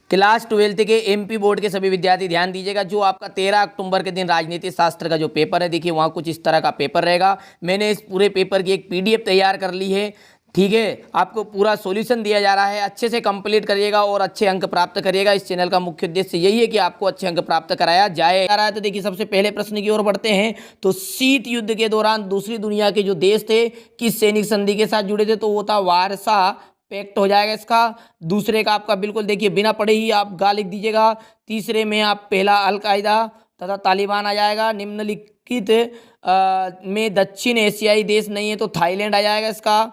Class 12th के MP board के सभी विद्यार्थी ध्यान दीजिएगा, जो आपका 13 अक्टूबर के दिन राजनीति शास्त्र का जो पेपर है, देखिए वहाँ कुछ इस तरह का पेपर रहेगा। मैंने इस पूरे पेपर की एक पीडीएफ तैयार कर ली है, ठीक है। आपको पूरा सॉल्यूशन दिया जा रहा है, अच्छे से कंप्लीट करिएगा और अच्छे अंक प्राप्त करिएगा। इस चैनल का मुख्य उद्देश्य यही है कि आपको अच्छे अंक प्राप्त कराया जाए। तो देखिए सबसे पहले प्रश्न की ओर बढ़ते हैं। तो शीत युद्ध के दौरान दूसरी दुनिया के जो देश थे किस सैनिक संधि के साथ जुड़े थे, तो वो था वारसा पैक्ट हो जाएगा इसका। दूसरे का आपका बिल्कुल देखिए बिना पढ़े ही आप गा लिख दीजिएगा। तीसरे में आप पहला अल-कायदा तथा तालिबान आ जाएगा। निम्नलिखित में दक्षिण एशियाई देश नहीं है, तो थाईलैंड आ जाएगा इसका।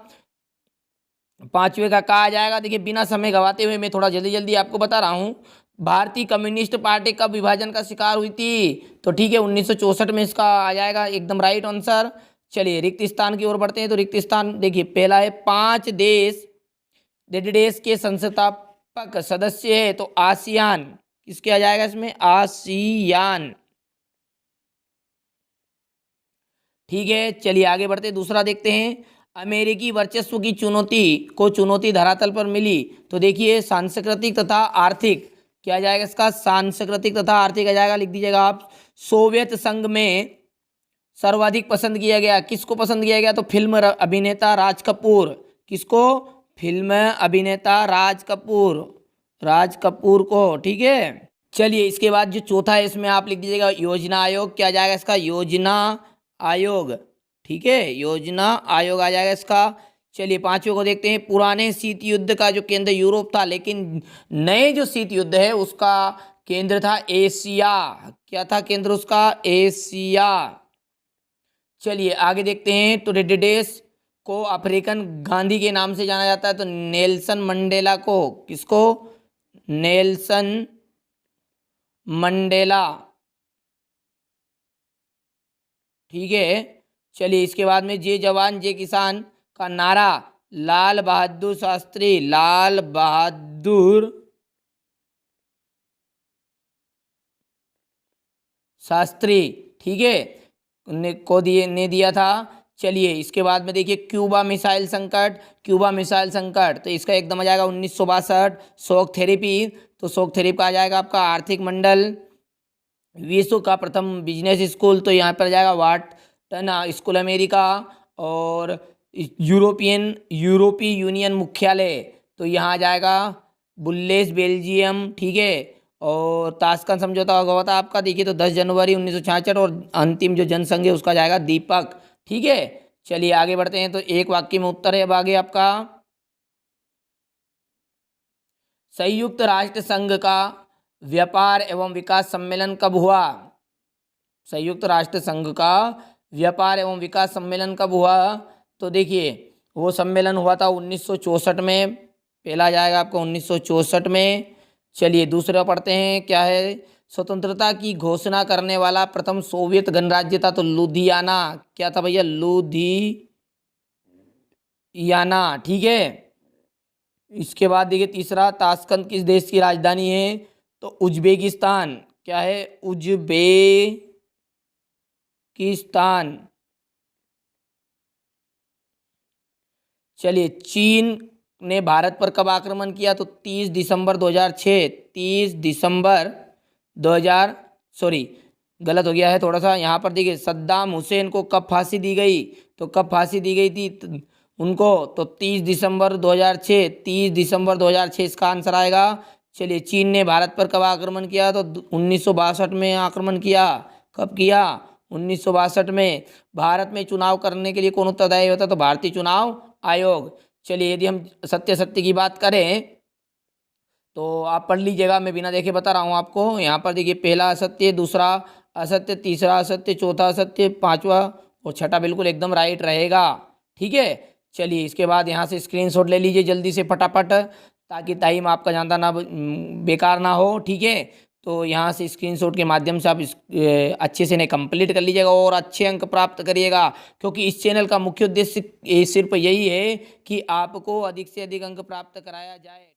पांचवे का आ जाएगा। देखिए बिना समय गवाते हुए मैं थोड़ा जल्दी जल्दी आपको बता रहा हूँ। भारतीय कम्युनिस्ट पार्टी कब विभाजन का शिकार हुई थी, तो ठीक है 1964 में इसका आ जाएगा एकदम राइट आंसर। चलिए रिक्त स्थान की ओर बढ़ते हैं। तो रिक्त स्थान देखिए पहला है 5 देश देश के संस्थापक सदस्य है, तो आसियान किसके आ जाएगा इसमें, आसियान, ठीक है। चलिए आगे बढ़ते हैं, दूसरा देखते हैं। अमेरिकी वर्चस्व की चुनौती धरातल पर मिली, तो देखिए सांस्कृतिक तथा आर्थिक क्या आ जाएगा इसका, सांस्कृतिक तथा आर्थिक आ जाएगा, लिख दीजिएगा आप। सोवियत संघ में सर्वाधिक पसंद किया गया, किसको पसंद किया गया, तो फिल्म अभिनेता राज कपूर। किसको, फिल्म अभिनेता राज कपूर को, ठीक है। चलिए इसके बाद जो चौथा है इसमें आप लिख दीजिएगा योजना आयोग, क्या आ जाएगा इसका, योजना आयोग, ठीक है, योजना आयोग आ जाएगा इसका। चलिए पांचवें को देखते हैं। पुराने शीत युद्ध का जो केंद्र यूरोप था, लेकिन नए जो शीत युद्ध है उसका केंद्र था एशिया। क्या था केंद्र उसका, एशिया। चलिए आगे देखते हैं। तो डेडेस को अफ्रीकन गांधी के नाम से जाना जाता है, तो नेल्सन मंडेला को, किसको, नेल्सन मंडेला, ठीक है। चलिए इसके बाद में जय जवान जय किसान का नारा लाल बहादुर शास्त्री, ठीक है, ने दिया था। चलिए इसके बाद में देखिए क्यूबा मिसाइल संकट, तो इसका एकदम आ जाएगा 1962। शॉक थेरेपी, तो शॉक थेरेपी का आ जाएगा आपका आर्थिक मंडल। विश्व का प्रथम बिजनेस स्कूल, तो यहाँ पर आ जाएगा वाटन स्कूल अमेरिका। और यूरोपीय यूनियन मुख्यालय, तो यहाँ आ जाएगा बुल्लेस बेल्जियम, ठीक है। और ताशकंद समझौता हुआ था आपका, देखिए तो 10 जनवरी 1966। और अंतिम जो जनसंघ है उसका जाएगा दीपक, ठीक है। चलिए आगे बढ़ते हैं। तो एक वाक्य में उत्तर है अब आगे आपका। संयुक्त राष्ट्र संघ का व्यापार एवं विकास सम्मेलन कब हुआ, संयुक्त राष्ट्र संघ का व्यापार एवं विकास सम्मेलन कब हुआ, तो देखिए वो सम्मेलन हुआ था 1964 में, पहला जाएगा आपको 1964 में। चलिए दूसरा पढ़ते हैं, क्या है, स्वतंत्रता की घोषणा करने वाला प्रथम सोवियत गणराज्य था, तो लुधियाना, क्या था भैया, लुधियाना, ठीक है। इसके बाद देखिए तीसरा, ताशकंद किस देश की राजधानी है, तो उज्बेकिस्तान, क्या है, उज्बेकिस्तान। चलिए चीन ने भारत पर कब आक्रमण किया, तो 30 दिसंबर 2006, 30 दिसंबर 2000, सॉरी गलत हो गया है थोड़ा सा यहाँ पर। देखिए सद्दाम हुसैन को कब फांसी दी गई, तो कब फांसी दी गई थी उनको, तो 30 दिसंबर 2006, 30 दिसंबर 2006 इसका आंसर आएगा। चलिए चीन ने भारत पर कब आक्रमण किया, तो 1962 में आक्रमण किया। कब किया, 1962 में। भारत में चुनाव करने के लिए कौन उत्तरदायी होता है, तो भारतीय चुनाव आयोग। चलिए यदि हम सत्य की बात करें तो आप पढ़ लीजिएगा, मैं बिना देखे बता रहा हूँ आपको। यहाँ पर देखिए पहला असत्य, दूसरा असत्य, तीसरा असत्य, चौथा असत्य, पांचवा और छठा बिल्कुल एकदम राइट रहेगा, ठीक है। चलिए इसके बाद यहाँ से स्क्रीनशॉट ले लीजिए जल्दी से फटाफट, ताकि टाइम आपका ज़्यादा ना बेकार ना हो, ठीक है। तो यहाँ से स्क्रीनशॉट के माध्यम से आप अच्छे से इन्हें कंप्लीट कर लीजिएगा और अच्छे अंक प्राप्त करिएगा, क्योंकि इस चैनल का मुख्य उद्देश्य सिर्फ यही है कि आपको अधिक से अधिक अंक प्राप्त कराया जाए।